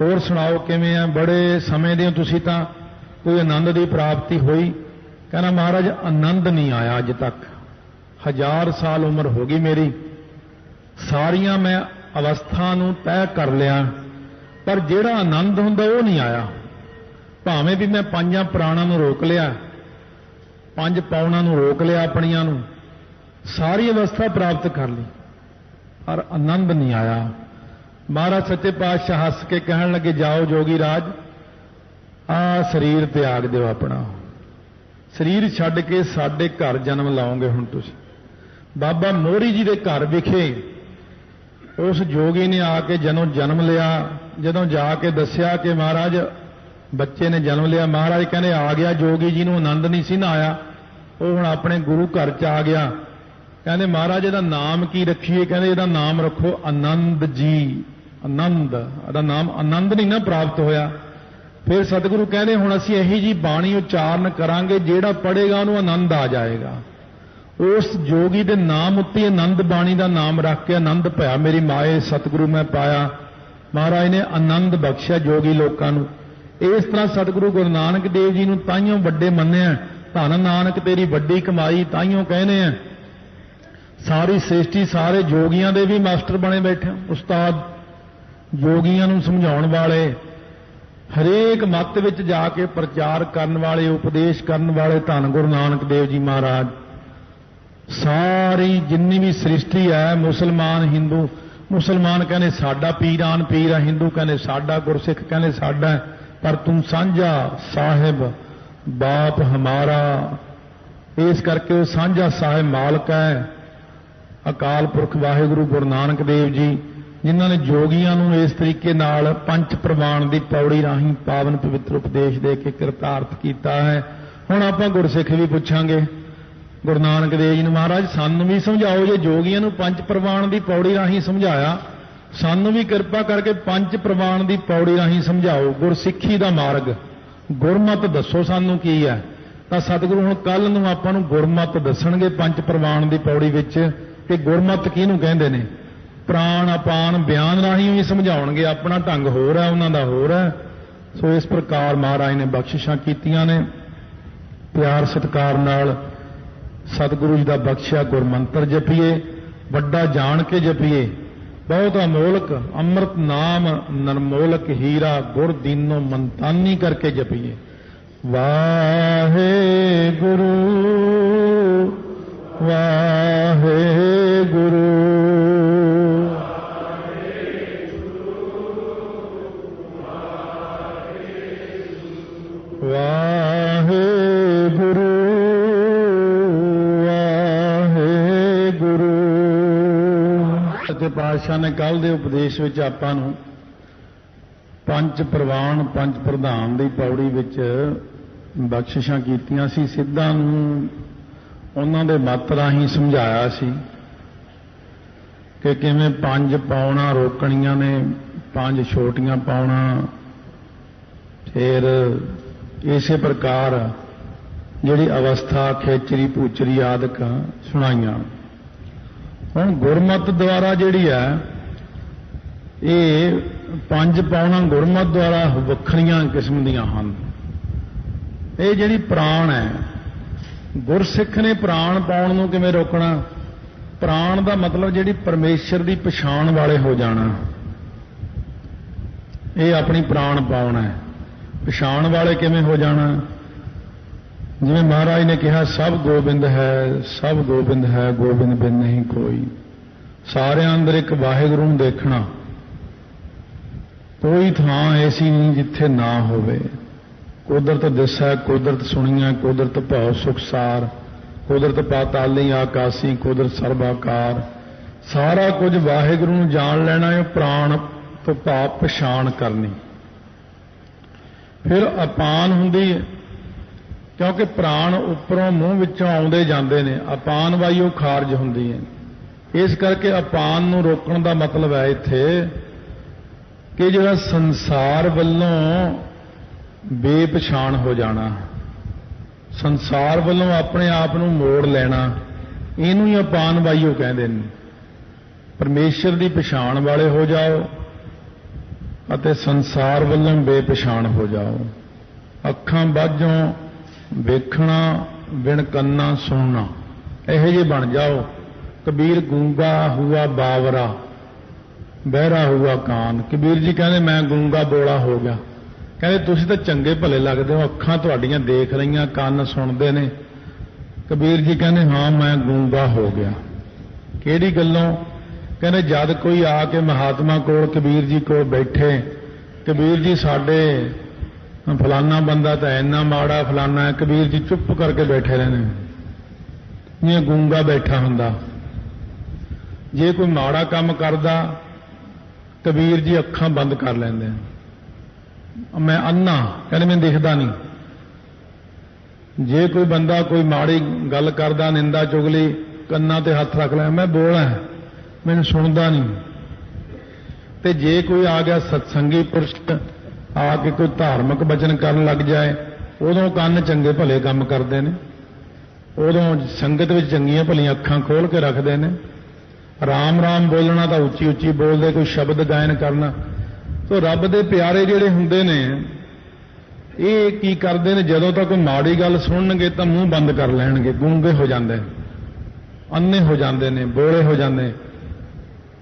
ਹੋਰ ਸੁਣਾਓ ਕਿਵੇਂ ਆ? ਬੜੇ ਸਮੇਂ ਦੇ ਹੋ ਤੁਸੀਂ, ਤਾਂ ਕੋਈ ਆਨੰਦ ਦੀ ਪ੍ਰਾਪਤੀ ਹੋਈ? ਕਹਿੰਦਾ ਮਹਾਰਾਜ ਆਨੰਦ ਨਹੀਂ ਆਇਆ ਅੱਜ ਤੱਕ। 1000 ਸਾਲ ਉਮਰ ਹੋ ਗਈ ਮੇਰੀ, ਸਾਰੀਆਂ ਮੈਂ ਅਵਸਥਾ ਨੂੰ ਤੈਅ ਕਰ ਲਿਆ, ਪਰ ਜਿਹੜਾ ਆਨੰਦ ਹੁੰਦਾ ਉਹ ਨਹੀਂ ਆਇਆ। ਭਾਵੇਂ ਵੀ ਮੈਂ 5 ਪ੍ਰਾਣਾਂ ਨੂੰ ਰੋਕ ਲਿਆ, 5 ਪੌਣਾਂ ਨੂੰ ਰੋਕ ਲਿਆ ਆਪਣੀਆਂ ਨੂੰ, ਸਾਰੀ ਅਵਸਥਾ ਪ੍ਰਾਪਤ ਕਰ ਲਈ, ਪਰ ਆਨੰਦ ਨਹੀਂ ਆਇਆ। ਮਹਾਰਾਜ ਸੱਚੇ ਪਾਤਸ਼ਾਹ ਹੱਸ ਕੇ ਕਹਿਣ ਲੱਗੇ, ਜਾਓ ਜੋਗੀ ਰਾਜ, ਆਹ ਸਰੀਰ ਤਿਆਗ ਦਿਓ ਆਪਣਾ, ਸਰੀਰ ਛੱਡ ਕੇ ਸਾਡੇ ਘਰ ਜਨਮ ਲਾਓਗੇ ਹੁਣ ਤੁਸੀਂ। ਬਾਬਾ ਮੋਹਰੀ ਜੀ ਦੇ ਘਰ ਵਿਖੇ ਉਸ ਜੋਗੀ ਨੇ ਆ ਕੇ ਜਦੋਂ ਜਨਮ ਲਿਆ, ਜਦੋਂ ਜਾ ਕੇ ਦੱਸਿਆ ਕਿ ਮਹਾਰਾਜ ਬੱਚੇ ਨੇ ਜਨਮ ਲਿਆ, ਮਹਾਰਾਜ ਕਹਿੰਦੇ ਆ ਗਿਆ। ਜੋਗੀ ਜੀ ਨੂੰ ਆਨੰਦ ਨਹੀਂ ਸੀ ਨਾ ਆਇਆ, ਉਹ ਹੁਣ ਆਪਣੇ ਗੁਰੂ ਘਰ ਚ ਆ ਗਿਆ। ਕਹਿੰਦੇ ਮਹਾਰਾਜ ਇਹਦਾ ਨਾਮ ਕੀ ਰੱਖੀਏ? ਕਹਿੰਦੇ ਇਹਦਾ ਨਾਮ ਰੱਖੋ ਆਨੰਦ ਜੀ। ਆਨੰਦ, ਇਹਦਾ ਨਾਮ ਆਨੰਦ ਨਹੀਂ ਨਾ ਪ੍ਰਾਪਤ ਹੋਇਆ। ਫਿਰ ਸਤਿਗੁਰੂ ਕਹਿੰਦੇ ਹੁਣ ਅਸੀਂ ਇਹੀ ਜੀ ਬਾਣੀ ਉਚਾਰਨ ਕਰਾਂਗੇ, ਜਿਹੜਾ ਪੜ੍ਹੇਗਾ ਉਹਨੂੰ ਆਨੰਦ ਆ ਜਾਏਗਾ। ਉਸ ਜੋਗੀ ਦੇ ਨਾਮ ਉੱਤੇ ਆਨੰਦ ਬਾਣੀ ਦਾ ਨਾਮ ਰੱਖ ਕੇ ਆਨੰਦ ਭਇਆ ਮੇਰੀ ਮਾਏ ਸਤਿਗੁਰੂ ਮੈਂ ਪਾਇਆ। ਮਹਾਰਾਜ ਨੇ ਆਨੰਦ ਬਖਸ਼ਿਆ ਜੋਗੀ ਲੋਕਾਂ ਨੂੰ। ਇਸ ਤਰ੍ਹਾਂ ਸਤਿਗੁਰੂ ਗੁਰੂ ਨਾਨਕ ਦੇਵ ਜੀ ਨੂੰ ਤਾਈਓਂ ਵੱਡੇ ਮੰਨਿਆ। ਧੰਨ ਨਾਨਕ ਤੇਰੀ ਵੱਡੀ ਕਮਾਈ, ਤਾਈਓਂ ਕਹਿੰਦੇ ਆ ਸਾਰੀ ਸ੍ਰਿਸ਼ਟੀ ਸਾਰੇ ਜੋਗੀਆਂ ਦੇ ਵੀ ਮਾਸਟਰ ਬਣੇ ਬੈਠੇ, ਉਸਤਾਦ, ਜੋਗੀਆਂ ਨੂੰ ਸਮਝਾਉਣ ਵਾਲੇ, ਹਰੇਕ ਮੱਤ ਵਿੱਚ ਜਾ ਕੇ ਪ੍ਰਚਾਰ ਕਰਨ ਵਾਲੇ, ਉਪਦੇਸ਼ ਕਰਨ ਵਾਲੇ ਧੰਨ ਗੁਰੂ ਨਾਨਕ ਦੇਵ ਜੀ ਮਹਾਰਾਜ। ਸਾਰੀ ਜਿੰਨੀ ਵੀ ਸ੍ਰਿਸ਼ਟੀ ਹੈ, ਮੁਸਲਮਾਨ, ਹਿੰਦੂ, ਮੁਸਲਮਾਨ ਕਹਿੰਦੇ ਸਾਡਾ ਪੀਰਾਨ ਪੀਰ ਹੈ, ਹਿੰਦੂ ਕਹਿੰਦੇ ਸਾਡਾ, ਗੁਰਸਿੱਖ ਕਹਿੰਦੇ ਸਾਡਾ, पर तू साझा साहिब बाप हमारा, इस करके वो साझा साहिब मालक है अकाल पुरख वाहिगुरु गुरु नानक देव जी, जिन्हों ने जोगियां नूं इस तरीके नाल पंच प्रवाण की पौड़ी राही पावन पवित्र उपदेश दे के कृतार्थ किया है। हुण आपां गुरसिख भी पुछांगे गुरु नानक देव जी ने, महाराज सानू भी समझाओ, जे जोगियां नूं पंच प्रवाण की पौड़ी राही समझाया, सानू भी किरपा करके पंच प्रवाण की पौड़ी राही समझाओ, गुरसिੱਖੀ दा मार्ग गुरमत दसो सानू की है। तो सतगुरु हुण कल नूं आपां नूं गुरमत दसणगे पंच प्रवाण की पौड़ी विच कि गुरमत किहनूं कहंदे ने। प्राण अपान बयान राही भी समझाउणगे, अपना ढंग होर है उन्हां दा होर है। सो इस प्रकार महाराज ने बख्शिशां कीतियां ने। प्यार सत्कार नाल सतगुरु जी का बख्शिया गुरमंत्र जपीए, वड्डा जान के जपीए, बहुत अमोलक अमृत नाम नरमोलक हीरा गुर दीनो मंतानी करके जपीए। वाहे गुरु वाहे गुरु वाहे गुरु पातशाह ने कल के उपदेश विच आपां नूं पंच प्रवाण पंच प्रधान की पौड़ी विच बख्शिशां कीतियां सी। सिद्धां नूं उन्हां दे मत राही समझाया सी कि किवें पंज पौणा रोकणियां ने, पंज छोटियां पौणा, फिर इसे प्रकार जिहड़ी अवस्था खेचरी भूचरी आदि सुणाईयां। हुण गुरमत द्वारा जिहड़ी है ये पंज पौणा गुरमत द्वारा वखरियां किस्म दीयां हन। ये जिहड़ी प्राण है, गुरसिख ने प्राण पाउण नूं किवें रोकना? प्राण दा मतलब जिहड़ी परमेश्वर दी पछाण वाले हो जाना, ये अपनी प्राण पाउण है। पछाण वाले किवें हो जाना? जिवें महाराज ने कहा सब गोबिंद है, सब गोबिंद है, गोबिंद बिन नहीं कोई। सारिਆਂ अंदर एक वाहिगुरू ਨੂੰ देखना, कोई थां ऐसी नहीं जिथे ना होवे। कुदरत दिसै, कुदरत सुणीए, कुदरत भौ सुखसार, कुदरत पाताली आकाशी, कुदरत सर्वाकार। सारा कुछ वाहिगुरू ਨੂੰ जान लेना है, प्राण तो भाव पछाण करनी। फिर अपान हुंदी है, क्योंकि प्राण उपरों मूँह विचों आउंदे जांदे ने, अपान वायु खारज हुंदी है। इस करके अपान नूं रोकण दा मतलब है इत्थे कि जिहड़ा संसार वल्लों बेपछाण हो जाना, संसार वल्लों अपने आप नूं मोड़ लेना, इहनूं ही अपान वायु कहंदे ने। परमेश्वर दी पछाण वाले हो जाओ अते संसार वल्लों बेपछाण हो जाओ। अखां बाझों वेखना, बिन कन्ना सुनना, इहो जे बन जाओ। कबीर गूंगा हुआ बावरा, बहरा हुआ कान। कबीर जी कहते मैं गूंगा बोला हो गया। कहते तुसीं तां चंगे भले लगदे हो, अखां तुहाडीआं देख रहीआं, कान सुणदे ने। कबीर जी कहते हाँ मैं गूंगा हो गया। किहड़ी गल्लों? कहते जद कोई आके महात्मा कोल कबीर जी कोल बैठे, कबीर जी साडे फलाना बंदा तो इन्ना माड़ा, फलाना है, कबीर जी चुप करके बैठे रहने, जिवें गूंगा बैठा हुंदा। जे कोई माड़ा काम करदा, कबीर जी अखां बंद कर लैंदे। मैं अन्ना, कहते मैं दिखदा नहीं। जे कोई बंदा कोई माड़ी गल करदा, निंदा चुगली, कन्नां ते हथ रख लिया, मैं बोला मैनूं सुणदा नहीं। ते जे कोई आ गया सत्संगी पुरुष आके कोई धार्मिक वचन करन लग जाए, उदों कंन चंगे भले काम करते हैं, उदों संगत में चंगियां भलियां अखां खोल के रखते हैं। राम राम बोलना तो उच्ची उच्ची बोलते, कोई शब्द गायन करना। तो रब दे प्यारे जिहड़े हुंदे ने, ये की करते हैं, जदों तक कोई माड़ी गल सुनणगे तो मूँह बंद कर लैणगे, गूंगे हो जाते, अन्ने हो जाते हैं, बोले हो जाते।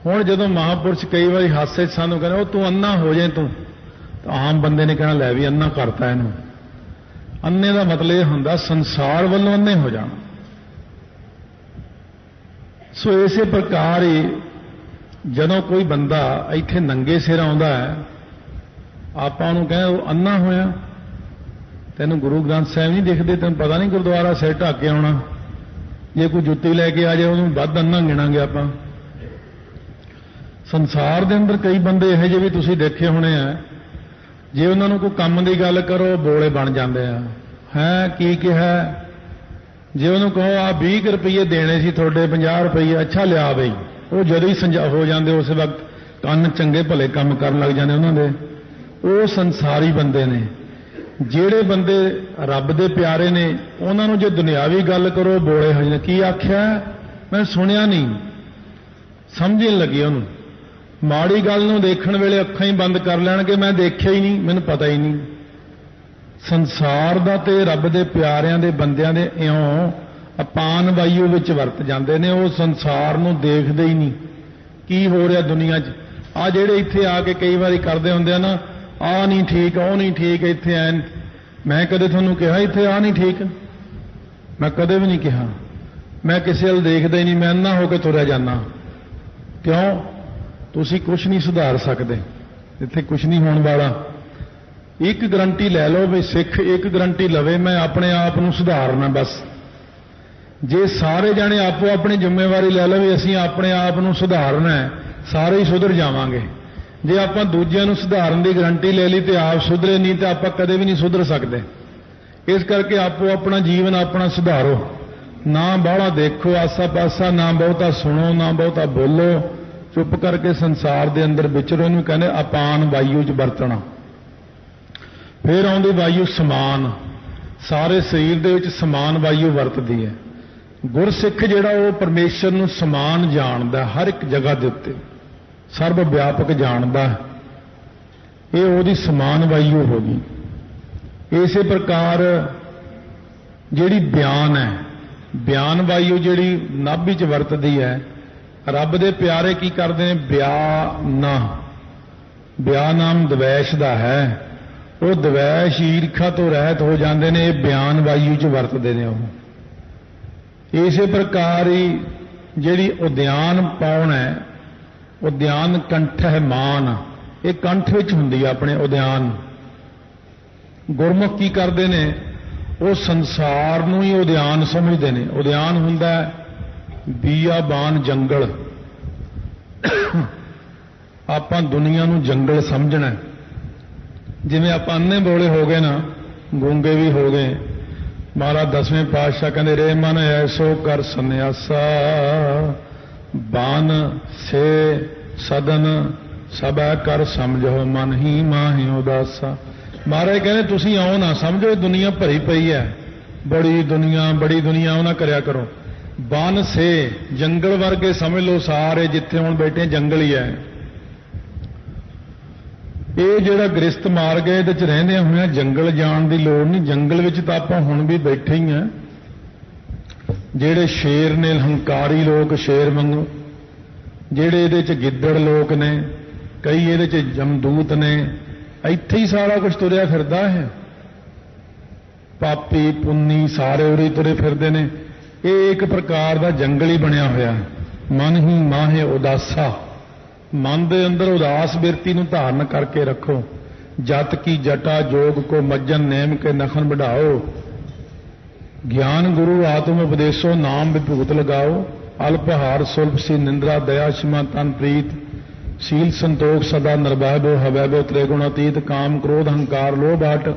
हुण जदों महापुरुष कई बार हासे सानूं कहंदे तू अन्ना हो जाए तू, तो आम बंदे ने कहना लै भी अन्ना करता इहनूं। अन्ने का मतलब यह हुंदा संसार वल्लों अन्ने हो जाना। सो इसे प्रकार ही जदों कोई बंदा इत्थे नंगे सिर आउंदा है ਆਪਾਂ ਉਹਨੂੰ ਕਹਿੰਦੇ ਉਹ ਅੰਨਾ ਹੋਇਆ, ਤੈਨੂੰ ਗੁਰੂ ਗ੍ਰੰਥ ਸਾਹਿਬ ਨਹੀਂ ਦਿਖਦੇ, ਤੈਨੂੰ ਪਤਾ ਨਹੀਂ ਗੁਰਦੁਆਰਾ ਸਿਰ ਢੱਕ ਕੇ ਆਉਣਾ, ਜੇ ਕੋਈ ਜੁੱਤੀ ਲੈ ਕੇ ਆ ਜਾਏ ਉਹਨੂੰ ਵੱਧ ਅੰਨਾ ਗਿਣਾਂਗੇ ਆਪਾਂ। ਸੰਸਾਰ ਦੇ ਅੰਦਰ ਕਈ ਬੰਦੇ ਇਹੋ ਜਿਹੇ ਵੀ ਤੁਸੀਂ ਦੇਖੇ ਹੋਣੇ ਆ, ਜੇ ਉਹਨਾਂ ਨੂੰ ਕੋਈ ਕੰਮ ਦੀ ਗੱਲ ਕਰੋ ਬੋਲੇ ਬਣ ਜਾਂਦੇ ਆ। ਹੈ ਕੀ ਕਿਹਾ, ਜੇ ਉਹਨੂੰ ਕਹੋ ਆ 20 ਰੁਪਏ ਦੇਣੇ ਸੀ ਤੁਹਾਡੇ 50 ਰੁਪਏ, ਅੱਛਾ ਲਿਆ ਬਈ, ਉਹ ਜਦੋਂ ਹੀ ਹੋ ਜਾਂਦੇ ਉਸ ਵਕਤ ਕੰਨ ਚੰਗੇ ਭਲੇ ਕੰਮ ਕਰਨ ਲੱਗ ਜਾਂਦੇ ਉਹਨਾਂ ਦੇ। ਉਹ ਸੰਸਾਰੀ ਬੰਦੇ ਨੇ। ਜਿਹੜੇ ਬੰਦੇ ਰੱਬ ਦੇ ਪਿਆਰੇ ਨੇ ਉਹਨਾਂ ਨੂੰ ਜੇ ਦੁਨਿਆਵੀ ਗੱਲ ਕਰੋ ਬੋਲੇ ਹੋ ਜਾਂਦੇ। ਕੀ ਆਖਿਆ ਮੈਂ ਸੁਣਿਆ ਨਹੀਂ, ਸਮਝ ਨਹੀਂ ਲੱਗੀ ਉਹਨੂੰ। ਮਾੜੀ ਗੱਲ ਨੂੰ ਦੇਖਣ ਵੇਲੇ ਅੱਖਾਂ ਹੀ ਬੰਦ ਕਰ ਲੈਣਗੇ, ਮੈਂ ਦੇਖਿਆ ਹੀ ਨਹੀਂ, ਮੈਨੂੰ ਪਤਾ ਹੀ ਨਹੀਂ। ਸੰਸਾਰ ਦਾ ਤੇ ਰੱਬ ਦੇ ਪਿਆਰਿਆਂ ਦੇ ਬੰਦਿਆਂ ਦੇ ਇਉਂ ਅਪਾਨ ਵਾਯੂ ਵਿੱਚ ਵਰਤ ਜਾਂਦੇ ਨੇ। ਉਹ ਸੰਸਾਰ ਨੂੰ ਦੇਖਦੇ ਹੀ ਨਹੀਂ ਕੀ ਹੋ ਰਿਹਾ ਦੁਨੀਆ 'ਚ। ਆ ਜਿਹੜੇ ਇੱਥੇ ਆ ਕੇ ਕਈ ਵਾਰੀ ਕਰਦੇ ਹੁੰਦੇ ਆ ਨਾ, ਆ ਨਹੀਂ ਠੀਕ, ਉਹ ਨਹੀਂ ਠੀਕ, ਇੱਥੇ ਐ। ਮੈਂ ਕਦੇ ਤੁਹਾਨੂੰ ਕਿਹਾ ਇੱਥੇ ਆ ਨਹੀਂ ਠੀਕ? ਮੈਂ ਕਦੇ ਵੀ ਨਹੀਂ ਕਿਹਾ। ਮੈਂ ਕਿਸੇ ਵੱਲ ਦੇਖਦਾ ਹੀ ਨਹੀਂ, ਮੈਂ ਅੰਨਾ ਹੋ ਕੇ ਤੁਰਿਆ ਜਾਂਦਾ। ਕਿਉਂ? ਤੁਸੀਂ ਕੁਝ ਨਹੀਂ ਸੁਧਾਰ ਸਕਦੇ, ਇੱਥੇ ਕੁਝ ਨਹੀਂ ਹੋਣ ਵਾਲਾ। ਇੱਕ ਗਰੰਟੀ ਲੈ ਲਓ ਵੀ ਸਿੱਖ ਇੱਕ ਗਰੰਟੀ ਲਵੇ, ਮੈਂ ਆਪਣੇ ਆਪ ਨੂੰ ਸੁਧਾਰਨਾ ਬਸ। ਜੇ ਸਾਰੇ ਜਾਣੇ ਆਪੋ ਆਪਣੀ ਜ਼ਿੰਮੇਵਾਰੀ ਲੈ ਲਓ ਵੀ ਅਸੀਂ ਆਪਣੇ ਆਪ ਨੂੰ ਸੁਧਾਰਨਾ ਹੈ, ਸਾਰੇ ਹੀ ਸੁਧਰ ਜਾਵਾਂਗੇ। ਜੇ ਆਪਾਂ ਦੂਜਿਆਂ ਨੂੰ ਸੁਧਾਰਨ ਦੀ ਗਰੰਟੀ ਲੈ ਲਈ ਤੇ ਆਪ ਸੁਧਰੇ ਨਹੀਂ ਤੇ ਆਪਾਂ ਕਦੇ ਵੀ ਨਹੀਂ ਸੁਧਰ ਸਕਦੇ। ਇਸ ਕਰਕੇ ਆਪੋ ਆਪਣਾ ਜੀਵਨ ਆਪਣਾ ਸੁਧਾਰੋ, ਨਾ ਬਾਹਲਾ ਦੇਖੋ ਆਸਾ ਪਾਸਾ, ਨਾ ਬਹੁਤਾ ਸੁਣੋ, ਨਾ ਬਹੁਤਾ ਬੋਲੋ, ਚੁੱਪ ਕਰਕੇ ਸੰਸਾਰ ਦੇ ਅੰਦਰ ਵਿਚਰੋ। ਇਹਨੂੰ ਕਹਿੰਦੇ ਅਪਾਨ ਵਾਯੂ 'ਚ ਵਰਤਣਾ। ਫਿਰ ਆਉਂਦੀ ਵਾਯੂ ਸਮਾਨ। ਸਾਰੇ ਸਰੀਰ ਦੇ ਵਿੱਚ ਸਮਾਨ ਵਾਯੂ ਵਰਤਦੀ ਹੈ। ਗੁਰਸਿੱਖ ਜਿਹੜਾ ਉਹ ਪਰਮੇਸ਼ਰ ਨੂੰ ਸਮਾਨ ਜਾਣਦਾ, ਹਰ ਇੱਕ ਜਗ੍ਹਾ ਦੇ ਉੱਤੇ ਸਰਬ ਵਿਆਪਕ ਜਾਣਦਾ। ਇਹ ਉਹਦੀ ਸਮਾਨ ਵਾਯੂ ਹੋ ਗਈ। ਇਸੇ ਪ੍ਰਕਾਰ ਜਿਹੜੀ ਬਿਆਨ ਹੈ, ਬਿਆਨ ਵਾਯੂ ਜਿਹੜੀ ਨਾਭੀ 'ਚ ਵਰਤਦੀ ਹੈ। ਰੱਬ ਦੇ ਪਿਆਰੇ ਕੀ ਕਰਦੇ ਨੇ? ਬਿਆ ਨਾਮ ਦਵੈਸ਼ ਦਾ ਹੈ। ਉਹ ਦਵੈਸ਼ ਈਰਖਾ ਤੋਂ ਰਹਿਤ ਹੋ ਜਾਂਦੇ ਨੇ। ਇਹ ਬਿਆਨ ਵਾਯੂ 'ਚ ਵਰਤਦੇ ਨੇ ਉਹ। ਇਸੇ ਪ੍ਰਕਾਰ ਹੀ ਜਿਹੜੀ ਉਦਿਆਨ ਪਾਉਣ ਹੈ, ਉਦਿਆਨ ਕੰਠ ਹੈ ਮਾਨ, ਇਹ ਕੰਠ ਵਿੱਚ ਹੁੰਦੀ ਹੈ ਆਪਣੇ ਉਦਿਆਨ। ਗੁਰਮੁਖ ਕੀ ਕਰਦੇ ਨੇ? ਉਹ ਸੰਸਾਰ ਨੂੰ ਹੀ ਉਦਿਆਨ ਸਮਝਦੇ ਨੇ। ਉਦਿਆਨ ਹੁੰਦਾ ਬੀਆਬਾਨ ਜੰਗਲ। ਆਪਾਂ ਦੁਨੀਆ ਨੂੰ ਜੰਗਲ ਸਮਝਣਾ। ਜਿਵੇਂ ਆਪਾਂ ਅੰਨੇ ਬੋਲੇ ਹੋ ਗਏ ਨਾ, ਗੂੰਗੇ ਵੀ ਹੋ ਗਏ। ਮਹਾਰਾਜ 10ਵੇਂ ਪਾਤਸ਼ਾਹ ਕਹਿੰਦੇ ਰੇ ਮਨ ਐਸੋ ਕਰ ਸੰਨਿਆਸਾ, ਬਾਨ ਸੇ ਸਦਨ ਸਭੈ ਕਰ ਸਮਝੋ, ਮਨ ਹੀ ਮਾਹਿ ਉਦਾਸਾ। ਮਹਾਰਾਜ ਕਹਿੰਦੇ ਤੁਸੀਂ ਆਓ ਨਾ ਸਮਝੋ, ਦੁਨੀਆ ਭਰੀ ਪਈ ਹੈ, ਬੜੀ ਦੁਨੀਆ ਉਹ ਨਾ ਕਰਿਆ ਕਰੋ। ਬਨ ਸੇ ਜੰਗਲ ਵਰਗੇ ਸਮਝ ਲਓ ਸਾਰੇ, ਜਿੱਥੇ ਹੁਣ ਬੈਠੇ ਜੰਗਲ ਹੀ ਹੈ। ਇਹ ਜਿਹੜਾ ਗ੍ਰਸਤ ਮਾਰਗ ਹੈ ਇਹਦੇ 'ਚ ਰਹਿੰਦੇ ਹੋਏ ਜੰਗਲ ਜਾਣ ਦੀ ਲੋੜ ਨਹੀਂ। ਜੰਗਲ ਵਿੱਚ ਤਾਂ ਆਪਾਂ ਹੁਣ ਵੀ ਬੈਠੇ ਹੀ ਆ। ਜਿਹੜੇ ਸ਼ੇਰ ਨੇ, ਹੰਕਾਰੀ ਲੋਕ ਸ਼ੇਰ ਵਾਂਗੂ, ਜਿਹੜੇ ਇਹਦੇ 'ਚ ਗਿੱਦੜ ਲੋਕ ਨੇ, ਕਈ ਇਹਦੇ 'ਚ ਜਮਦੂਤ ਨੇ, ਇੱਥੇ ਹੀ ਸਾਰਾ ਕੁਝ ਤੁਰਿਆ ਫਿਰਦਾ ਹੈ। ਪਾਪੀ ਪੁੰਨੀ ਸਾਰੇ ਉਰੇ ਤੁਰੇ ਫਿਰਦੇ ਨੇ। ਇਹ ਇੱਕ ਪ੍ਰਕਾਰ ਦਾ ਜੰਗਲ ਹੀ ਬਣਿਆ ਹੋਇਆ। ਮਨ ਹੀ ਮਾਹੇ ਉਦਾਸਾ। ਮਨ ਦੇ ਅੰਦਰ ਉਦਾਸ ਬਿਰਤੀ ਨੂੰ ਧਾਰਨ ਕਰਕੇ ਰੱਖੋ। ਜਤ ਕੀ ਜਟਾ ਜੋਗ ਕੋ ਮੱਜਨ ਨੇਮ ਕੇ ਨਖਨ ਵਢਾਓ। ਗਿਆਨ ਗੁਰੂ ਆਤਮ ਉਪਦੇਸੋ ਨਾਮ ਵਿਭੂਤ ਲਗਾਓ। ਅਲਪਹਾਰ ਸੁਲਭ ਸੀ ਨਿੰਦਰਾ ਦਇਆ ਸ਼ਿਮਾ ਤਨ ਪ੍ਰੀਤ। ਸੀਲ ਸੰਤੋਖ ਸਦਾ ਨਿਰਭੈ ਹਵੈ ਤ੍ਰਿਗੁਣ ਅਤੀਤ। ਕਾਮ ਕ੍ਰੋਧ ਹੰਕਾਰ ਲੋਭ ਆਟ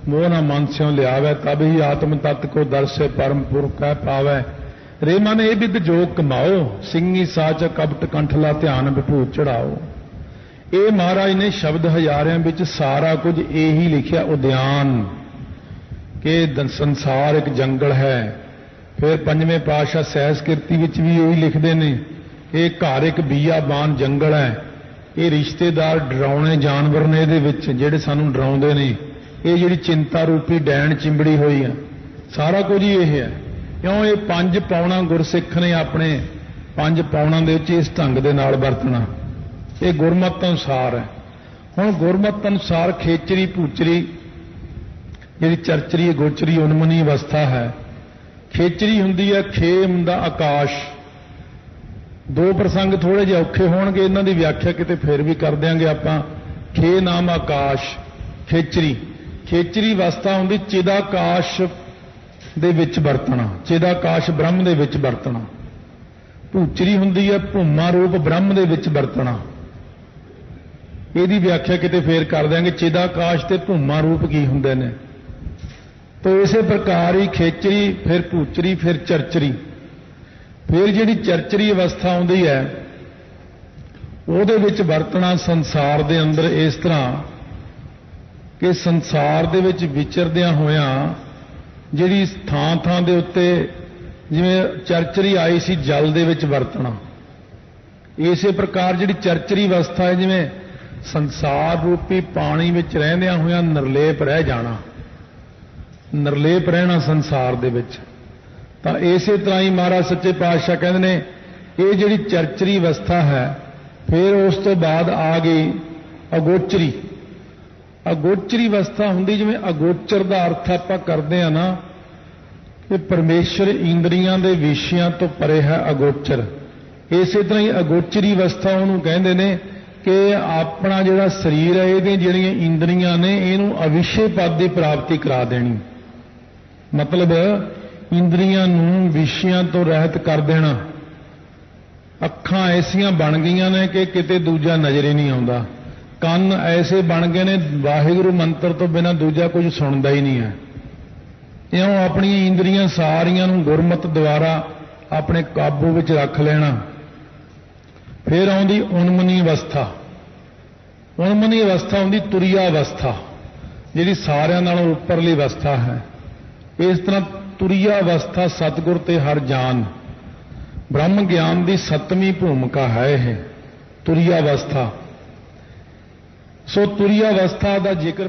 ਮੋਹ ਨਾ ਮਨ ਸਿਉ ਲਿਆਵੈ। ਤਬ ਹੀ ਆਤਮ ਤਤ ਕੋ ਦਰਸੇ ਪਰਮ ਪੁਰਖ ਕਹਿ ਪਾਵੈ। ਰੇ ਮਨ ਇਹ ਵਿਦ ਜੋਗ ਕਮਾਓ। ਸਿੰਘੀ ਸਾਚ ਕਪਟ ਕੰਠਲਾ ਧਿਆਨ ਵਿਭੂਤ ਚੜਾਓ। ਇਹ ਮਹਾਰਾਜ ਨੇ ਸ਼ਬਦ ਹਜ਼ਾਰਿਆਂ ਵਿੱਚ ਸਾਰਾ ਕੁਝ ਇਹੀ ਲਿਖਿਆ ਉਦਿਆਨ, ਕਿ ਸੰਸਾਰ ਇੱਕ ਜੰਗਲ ਹੈ। ਫਿਰ 5ਵੇਂ ਪਾਤਸ਼ਾਹ ਸਹਿਜ ਕੀਰਤੀ ਵਿੱਚ ਵੀ ਇਹੀ ਲਿਖਦੇ ਨੇ, ਇਹ ਘਰ ਇੱਕ ਬੀਆਬਾਨ ਜੰਗਲ ਹੈ। ਇਹ ਰਿਸ਼ਤੇਦਾਰ ਡਰਾਉਣੇ ਜਾਨਵਰ ਨੇ ਇਹਦੇ ਵਿੱਚ, ਜਿਹੜੇ ਸਾਨੂੰ ਡਰਾਉਂਦੇ ਨੇ। ਇਹ ਜਿਹੜੀ ਚਿੰਤਾ ਰੂਪੀ ਡੈਣ ਚਿੰਬੜੀ ਹੋਈ ਆ, ਸਾਰਾ ਕੁਝ ਹੀ ਇਹ ਹੈ। ਕਿਉਂ? ਇਹ 5 ਪੌਣਾ ਗੁਰਸਿੱਖ ਨੇ ਆਪਣੇ 5 ਪੌਣਾਂ ਦੇ ਵਿੱਚ ਇਸ ਢੰਗ ਦੇ ਨਾਲ ਵਰਤਣਾ। ਇਹ ਗੁਰਮਤ ਅਨੁਸਾਰ ਹੈ। ਹੁਣ ਗੁਰਮਤ ਅਨੁਸਾਰ ਖੇਚਰੀ ਭੂਚਰੀ, ਜਿਹੜੀ ਚਰਚਰੀ ਗੋਚਰੀ ਉਨਮਨੀ ਅਵਸਥਾ ਹੈ। ਖੇਚਰੀ ਹੁੰਦੀ ਹੈ, ਖੇ ਹੁੰਦਾ ਆਕਾਸ਼। 2 ਪ੍ਰਸੰਗ ਥੋੜੇ ਜਿਹੇ ਔਖੇ ਹੋਣਗੇ, ਇਹਨਾਂ ਦੀ ਵਿਆਖਿਆ ਕਿਤੇ ਫੇਰ ਵੀ ਕਰ ਦਿਆਂਗੇ ਆਪਾਂ। खे नाम आकाश, खेचरी, खेचरी अवस्था ਹੁੰਦੀ ਚਿਦਾਕਾਸ਼ ਦੇ ਵਿੱਚ ਵਰਤਣਾ, ਚਿਦਾਕਾਸ਼ ਬ੍ਰਹਮ ਦੇ ਵਿੱਚ ਵਰਤਣਾ। ਭੂਚਰੀ ਹੁੰਦੀ ਹੈ ਭੂਮਾ ਰੂਪ ਬ੍ਰਹਮ ਦੇ ਵਿੱਚ ਵਰਤਣਾ। ਇਹਦੀ ਵਿਆਖਿਆ ਕਿਤੇ ਫੇਰ ਕਰ ਦਿਆਂਗੇ, ਚਿਦਾਕਾਸ਼ ਤੇ ਭੂਮਾ ਰੂਪ ਕੀ ਹੁੰਦੇ ਨੇ। तो इसे प्रकार ही खेचरी, फिर भूचरी, फिर चरचरी। फिर जिहड़ी चरचरी अवस्था आउंदी है ਉਹਦੇ ਵਿੱਚ ਵਰਤਣਾ संसार दे अंदर इस तरह कि संसार दे विच विचरदियां होयां जिहड़ी थां थां दे उत्ते जिवें चरचरी आई सी जल दे विच वरतना। इसे प्रकार जिहड़ी चरचरी अवस्था है जिवें संसार रूपी पानी विच रहंदियां होयां निर्लेप रह जाना, निर्लेप रहना संसार दे विच। तां इसे तरह ही महाराज सच्चे पातशाह कहंदे ने ये जिहड़ी चरचरी अवस्था है, फिर उस तो बाद आ गई अगोचरी। अगोचरी अवस्था हुंदी जिवें अगोचर दा अर्थ आपां करदे आ ना कि परमेश्वर इंद्रियां दे विषयां तो परे है अगोचर। इसे तरह ही अगोचरी अवस्था उहनूं कहंदे ने कि अपना जिहड़ा शरीर है इहदी जिहड़ियां इंद्रियां ने इहनूं अविषय पद दी प्राप्ति करा देनी, मतलब इंद्रियां नूं विषयां तो रहत कर देना। अखां ऐसियां बन गईयां ने कि किते दूजा नज़र ही नहीं आउंदा, ਕੰਨ ऐसे बन गए ने वाहिगुरू मंत्र तो बिना दूजा कुछ सुनता ही नहीं है। इउं अपनी इंद्रियां सारियां नूं गुरमत द्वारा अपने काबू विच रख लेना। फिर आउंदी उन्मनी अवस्था। उन्मनी अवस्था आउंदी तुरिया अवस्था, जिहड़ी सारियां नालों उपरली अवस्था है। इस तरह तुरिया अवस्था सतगुर ते हर जान, ब्रह्म ज्ञान की 7ਵੀਂ भूमिका है यह तुरिया अवस्था। सो तुरिया अवस्था का जिक्र